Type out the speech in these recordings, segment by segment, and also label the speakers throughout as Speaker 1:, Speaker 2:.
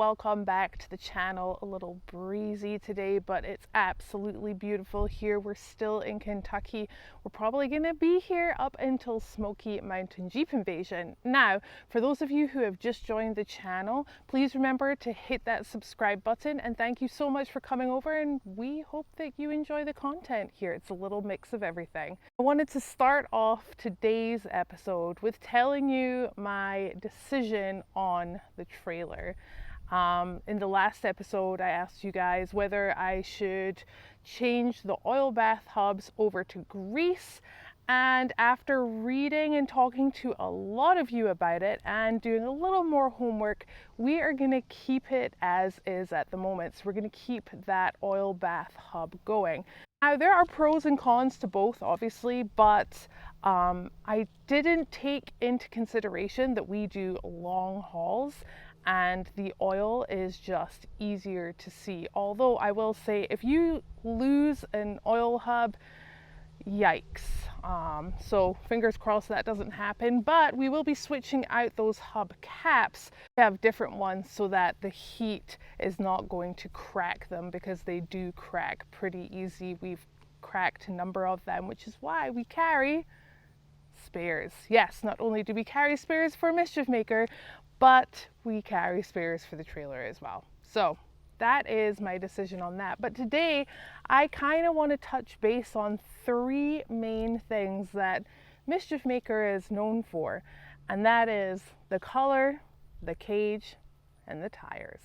Speaker 1: welcome back to the channel. A little breezy today, but it's absolutely beautiful here. We're still in Kentucky. We're probably going to be here up until Smoky Mountain Jeep invasion. Now, for those of you who have just joined the channel, please remember to hit that subscribe button, and thank you so much for coming over, and we hope that you enjoy the content here. It's a little mix of everything. I wanted to start off today's episode with telling you my decision on the trailer. In the last episode, I asked you guys whether I should change the oil bath hubs over to grease, and after reading and talking to a lot of you about it and doing a little more homework, we are going to keep it as is at the moment. So we're going to keep that oil bath hub going. Now, there are pros and cons to both, obviously, but I didn't take into consideration that we do long hauls and the oil is just easier to see. Although I will say, if you lose an oil hub, yikes. So fingers crossed that doesn't happen, but we will be switching out those hub caps. We have different ones so that the heat is not going to crack them, because they do crack pretty easy. We've cracked a number of them, which is why we carry spares. Yes, not only do we carry spares for Mischief Maker, but we carry spares for the trailer as well. So that is my decision on that. But today I kind of want to touch base on three main things that Mischief Maker is known for, and that is the color, the cage, and the tires.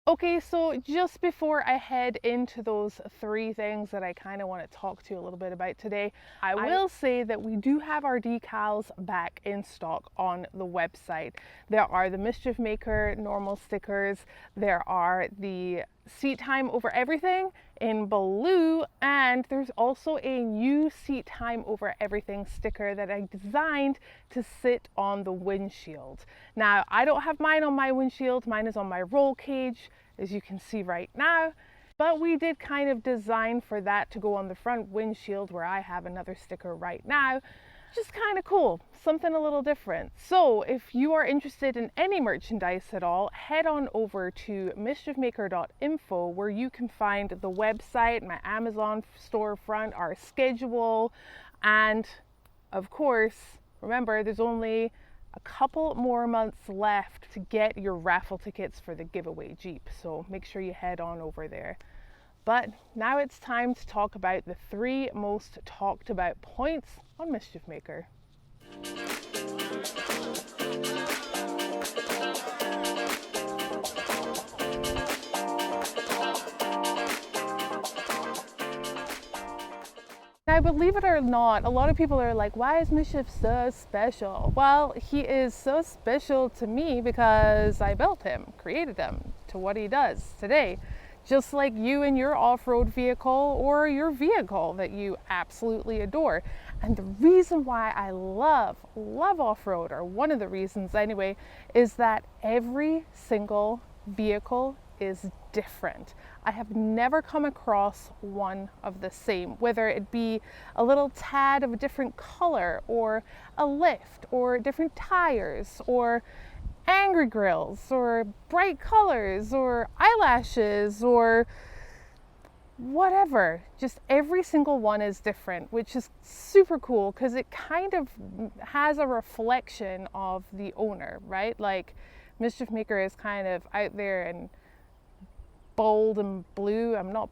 Speaker 1: Okay, so just before I head into those three things that I kind of want to talk to you a little bit about today, I will say that we do have our decals back in stock on the website. There are the Mischief Maker normal stickers, there are the seat time over everything in blue, and there's also a new seat time over everything sticker that I designed to sit on the windshield. Now, I don't have mine on my windshield, mine is on my roll cage, as you can see right now, but we did kind of design for that to go on the front windshield, where I have another sticker right now. Just kind of cool, something a little different. So if you are interested in any merchandise at all, head on over to mischiefmaker.info, where you can find the website, my Amazon storefront, our schedule, and of course, remember, there's only a couple more months left to get your raffle tickets for the giveaway Jeep, so make sure you head on over there. But now it's time to talk about the three most talked about points on Mischief Maker. Now, believe it or not, a lot of people are like, why is Mischief so special? Well, he is so special to me because I built him, created him to what he does today. Just like you and your off-road vehicle or your vehicle that you absolutely adore. And the reason why I love off-road, or one of the reasons anyway, is that every single vehicle is different. I have never come across one of the same, whether it be a little tad of a different color, or a lift, or different tires, or angry grills, or bright colors, or eyelashes, or whatever. Just every single one is different, which is super cool because it kind of has a reflection of the owner, right? Like Mischief Maker is kind of out there and bold and blue. I'm not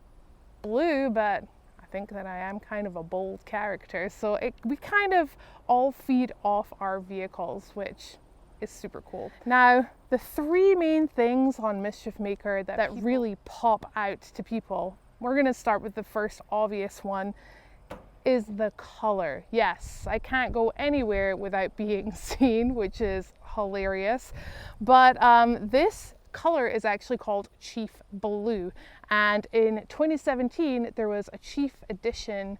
Speaker 1: blue, but I think that I am kind of a bold character. So we kind of all feed off our vehicles, which is super cool. Now, the three main things on Mischief Maker that really pop out to people, we're going to start with the first obvious one, is the color. Yes, I can't go anywhere without being seen, which is hilarious. But this color is actually called Chief Blue, and in 2017 there was a Chief Edition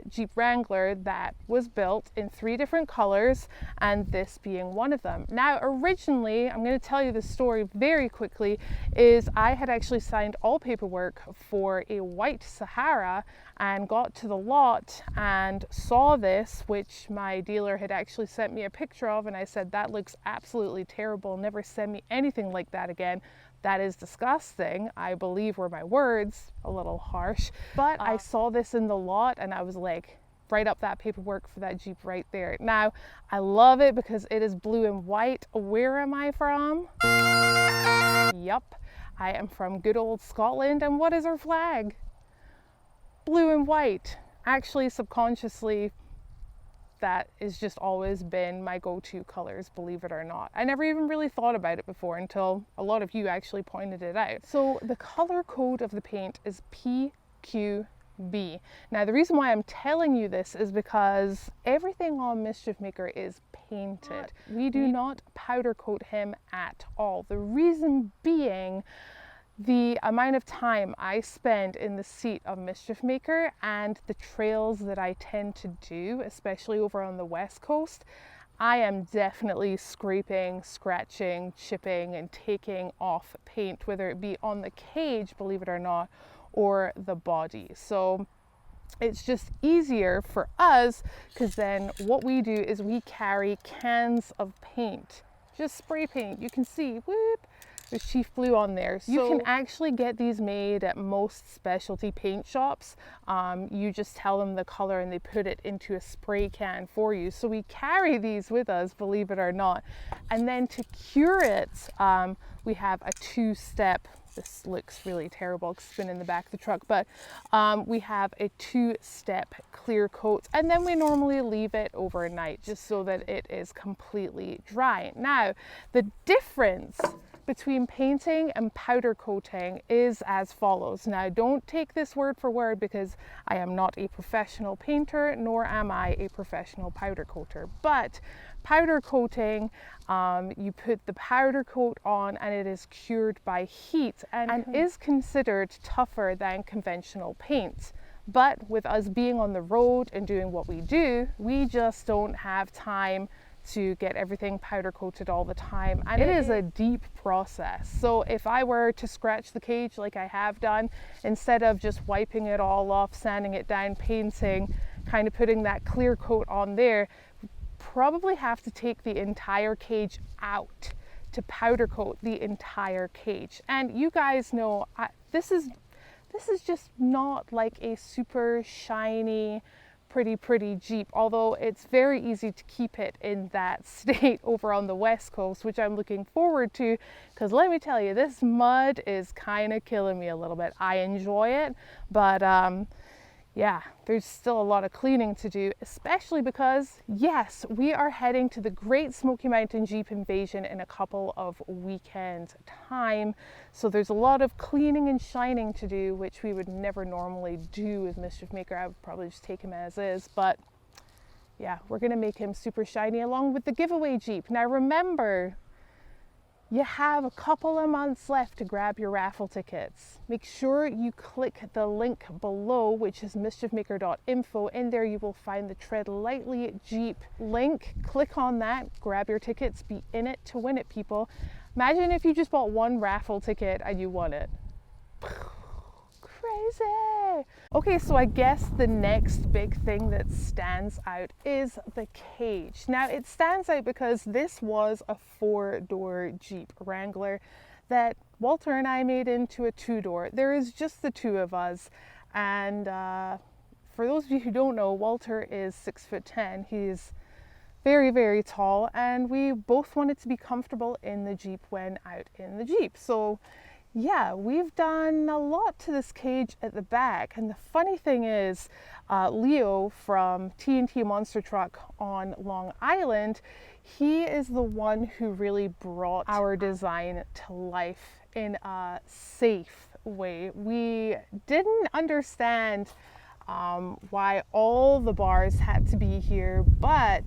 Speaker 1: Jeep Wrangler that was built in 3 different colors, and this being one of them. Now originally, I'm going to tell you the story very quickly, is I had actually signed all paperwork for a white Sahara and got to the lot and saw this, which my dealer had actually sent me a picture of, and I said, that looks absolutely terrible, never send me anything like that again. That is disgusting, I believe were my words, a little harsh. But I saw this in the lot and I was like, write up that paperwork for that Jeep right there. Now, I love it because it is blue and white. Where am I from? Yup, I am from good old Scotland. And what is our flag? Blue and white. Actually, subconsciously, that has just always been my go-to colors, believe it or not. I never even really thought about it before until a lot of you actually pointed it out. So the color code of the paint is PQB. Now the reason why I'm telling you this is because everything on Mischief Maker is painted. We do not powder coat him at all. The reason being, the amount of time I spend in the seat of Mischief Maker and the trails that I tend to do, especially over on the West Coast, I am definitely scraping, scratching, chipping, and taking off paint, whether it be on the cage, believe it or not, or the body. So it's just easier for us, because then what we do is we carry cans of paint, just spray paint. You can see, whoop, there's Chief Blue on there. So you can actually get these made at most specialty paint shops. You just tell them the color and they put it into a spray can for you. So we carry these with us, believe it or not. And then to cure it, we have a 2-step, this looks really terrible because it's been in the back of the truck, but we have a 2-step clear coat, and then we normally leave it overnight just so that it is completely dry. Now, the difference between painting and powder coating is as follows. Now, don't take this word for word because I am not a professional painter, nor am I a professional powder coater. But powder coating, you put the powder coat on and it is cured by heat and is considered tougher than conventional paint. But with us being on the road and doing what we do, we just don't have time to get everything powder coated all the time, and it is a deep process. So if I were to scratch the cage like I have done, instead of just wiping it all off, sanding it down, painting, kind of putting that clear coat on there, probably have to take the entire cage out to powder coat the entire cage. And you guys know, this is just not like a super shiny, pretty Jeep, although it's very easy to keep it in that state over on the West Coast, which I'm looking forward to, because let me tell you, this mud is kind of killing me a little bit. I enjoy it, but yeah, there's still a lot of cleaning to do, especially because, yes, we are heading to the Great Smoky Mountain Jeep Invasion in a couple of weekends time. So there's a lot of cleaning and shining to do, which we would never normally do with Mischief Maker. I would probably just take him as is, but yeah, we're gonna make him super shiny along with the giveaway Jeep. Now remember, you have a couple of months left to grab your raffle tickets. Make sure you click the link below, which is mischiefmaker.info. In there you will find the Tread Lightly Jeep link. Click on that, grab your tickets, be in it to win it, people. Imagine if you just bought one raffle ticket and you won it. Crazy. Okay, so I guess the next big thing that stands out is the cage. Now it stands out because this was a 4-door Jeep Wrangler that Walter and I made into a 2-door. There is just the 2 of us, and for those of you who don't know, Walter is 6'10". He's very tall, and we both wanted to be comfortable in the Jeep when out in the Jeep. So yeah, we've done a lot to this cage at the back. And the funny thing is, Leo from T&T Monster Truck on Long Island, he is the one who really brought our design to life in a safe way. We didn't understand why all the bars had to be here, but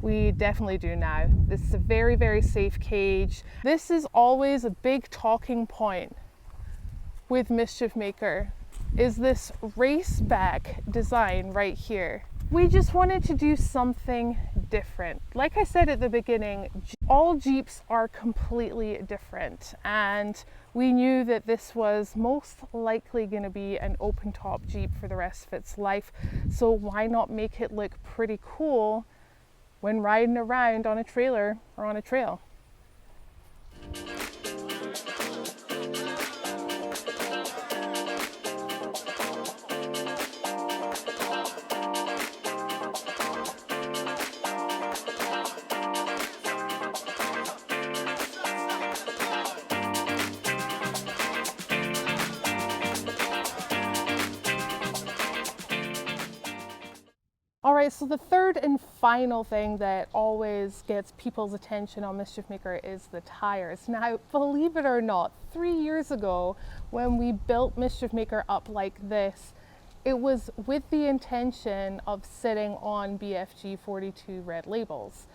Speaker 1: we definitely do now. This is a very safe cage. This is always a big talking point with Mischief Maker. is this race back design right here. We just wanted to do something different. Like I said at the beginning, all Jeeps are completely different, and we knew that this was most likely going to be an open top Jeep for the rest of its life, so why not make it look pretty cool when riding around on a trailer or on a trail? All right, so the third and final thing that always gets people's attention on Mischief Maker is the tires. Now, believe it or not, 3 years ago, when we built Mischief Maker up like this, it was with the intention of sitting on BFG 42 red labels.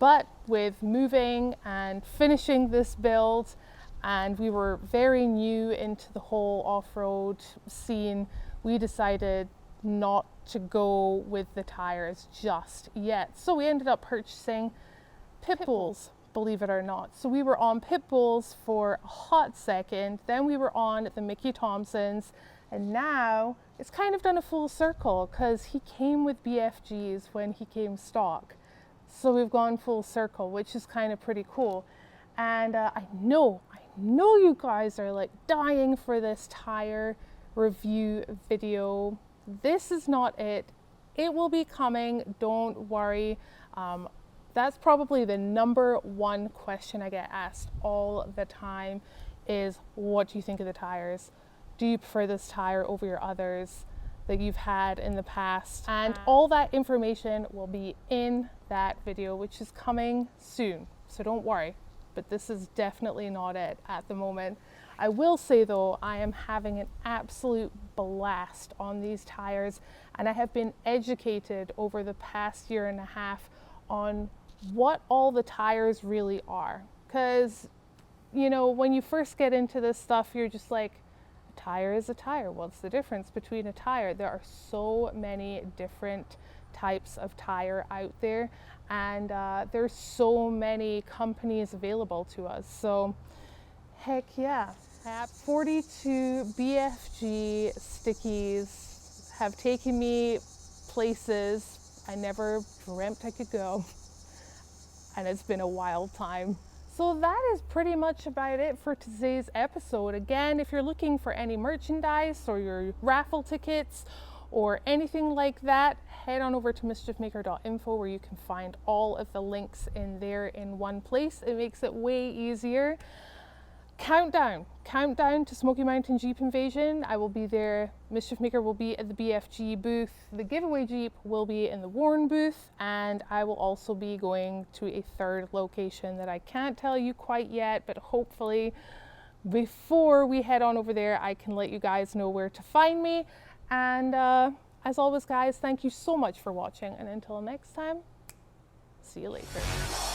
Speaker 1: But with moving and finishing this build, and we were very new into the whole off-road scene, we decided not to go with the tires just yet. So we ended up purchasing pit bulls, believe it or not. So we were on pit bulls for a hot second, then we were on the Mickey Thompsons, and now it's kind of done a full circle because he came with BFGs when he came stock. So we've gone full circle, which is kind of pretty cool. And I know you guys are like dying for this tire review video. This is not it. It will be coming, don't worry. That's probably the number one question I get asked all the time is, what do you think of the tires? Do you prefer this tire over your others that you've had in the past? And all that information will be in that video, which is coming soon. So don't worry, but this is definitely not it at the moment. I will say though, I am having an absolute blast on these tires, and I have been educated over the past year and a half on what all the tires really are. Because, you know, when you first get into this stuff, you're just like, a tire is a tire. What's the difference between a tire? There are so many different types of tire out there, and there's so many companies available to us. So heck yeah. 42 BFG stickies have taken me places I never dreamt I could go, and it's been a wild time. So that is pretty much about it for today's episode. Again, if you're looking for any merchandise or your raffle tickets or anything like that, head on over to mischiefmaker.info, where you can find all of the links in there in one place. It makes it way easier. Countdown to Smoky Mountain Jeep Invasion. I will be there. Mischief Maker will be at the BFG booth. The giveaway Jeep will be in the Warren booth, and I will also be going to a third location that I can't tell you quite yet, but hopefully before we head on over there, I can let you guys know where to find me. And as always, guys, thank you so much for watching, and until next time, see you later.